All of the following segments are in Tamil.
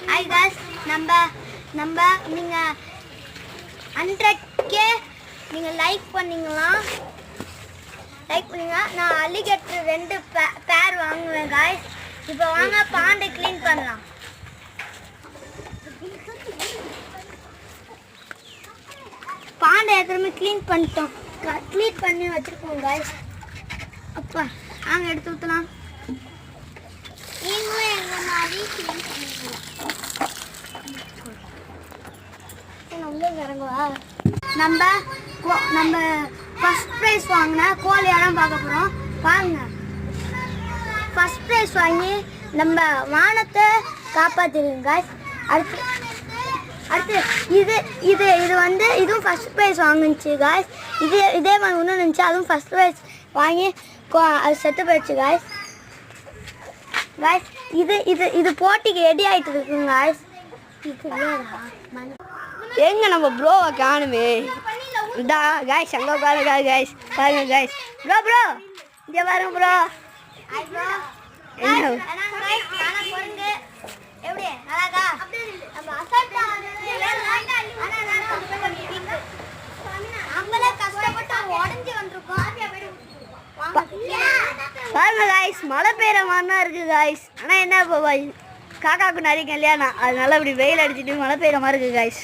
ஹாய் गाइस நம்ம நீங்க 100k நீங்க லைக் பண்ணீங்களா நான் அலிகேட்டர் 2 பேர் வாங்குவேன் गाइस. இப்போ வாங்க பாண்டை க்ளீன் பண்ணலாம். பாண்டை ஏற்கனவே க்ளீன் பண்ணிட்டோம். க்ளீன் பண்ணி வச்சிருக்கோம் गाइस. அப்பா வாங்க எடுத்து ஊற்றலாம். நீங்களும் எங்க மாதிரி க்ளீன் பண்ணிக்கலாம். நம்ம ஃபர்ஸ்ட் ப்ரைஸ் வாங்கினா கோழி இடம் பார்க்க போகிறோம். வாங்க ஃபர்ஸ்ட் ப்ரைஸ் வாங்கி நம்ம வானத்தை காப்பாற்றிடுங்க गाइस. அடுத்து இது வந்து இதுவும் ஃபர்ஸ்ட் ப்ரைஸ் வாங்குச்சு गाइस. இதே மாதிரி ஒன்று இருந்துச்சு, அதுவும் ஃபர்ஸ்ட் ப்ரைஸ் வாங்கி அது செத்து போயிடுச்சு गाइस. இது போட்டிக்கு ரெடி ஆகிட்டு இருக்குங்க गाइस. எங்க நம்ம ப்ரோவை காணுமே. இதா गाइस அங்கே பாருங்க गाइस. பாருங்க गाइस. ப்ரோ இங்கே பாருங்க ப்ரோ. என்ன பாருங்க गाइस மழை பெய்யற மாதிரி தான் இருக்கு गाइस. ஆனால் என்ன இப்போ காக்காக்கு நிறைய கல்யாணம், அதனால இப்படி வெயில் அடிச்சுட்டு மழை பெய்யற மாதிரி இருக்கு गाइस.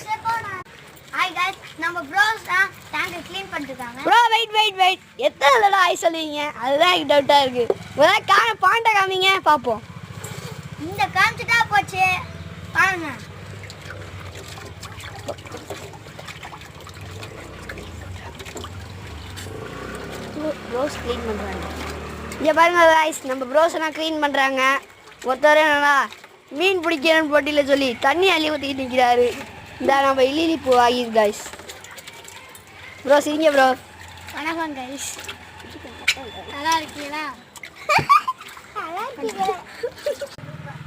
ஹாய் गाइस, நம்ம ப்ரோஸ் தான் டேங்க் க்ளீன் பண்ணிருக்காங்க. ப்ரோ வெயிட் எத்தனை தடவை ஹாய் சொல்லுவீங்க? அதுதான் எனக்கு டவுட்டாக இருக்கு. ஒரு பாண்டை காமிங்க பார்ப்போம். இந்த காமிச்சிட்டா போச்சு பாருங்க. ப்ரோஸ் க்ளீன் பண்ணுறாங்க. இங்கே பாருங்க गाइस, நம்ம ப்ரோஸ் எல்லாம் க்ளீன் பண்ணுறாங்க. ஒருத்தர் என்னன்னா மீன் பிடிக்கிறன்னு போட்டியில் சொல்லி தண்ணி அள்ளி ஊற்றிக்கிட்டு நிற்கிறாரு. இந்த நம்ம இலிப்பு ஆகிது गाइस. ப்ரோ சரிங்க ப்ரோ. வணக்கம் गाइस. நல்லா இருக்கீங்களா?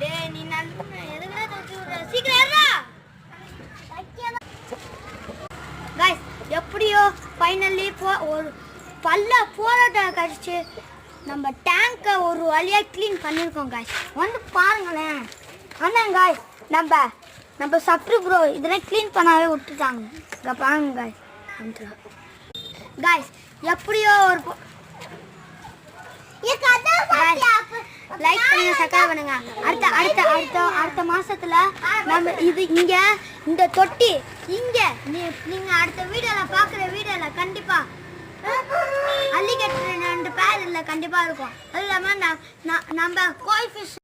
டேய் நீ எதுக்குடா தூக்கி விடுற? சீக்கிரம் ஏறுடா. गाइस எப்படியோ ஃபைனலி ஒரு போராட்டம் கழிச்சு நம்ம டேங்கை ஒரு வழியாக க்ளீன் பண்ணியிருக்கோம் गाइस. வந்து பாருங்களேன். ஆனால் गाइस நம்ம சப்ரு ப்ரோ இதெல்லாம் க்ளீன் பண்ணாவே விட்டுட்டாங்க. இங்கே பாருங்க गाइस எப்படியோ ஒரு லைக் பண்ணுங்க, சப்ஸ்கிரைப் பண்ணுங்க. அடுத்த மாசத்துல நம்ம இங்க இந்த தொட்டி இங்க நீங்க அடுத்த வீடியோல பாக்குற வீடியோல கண்டிப்பா அலிகேட்டர் 2 பேர் இல்ல கண்டிப்பா இருக்கும். அது இல்லாம நம்ம கோய் ஃபிஷ்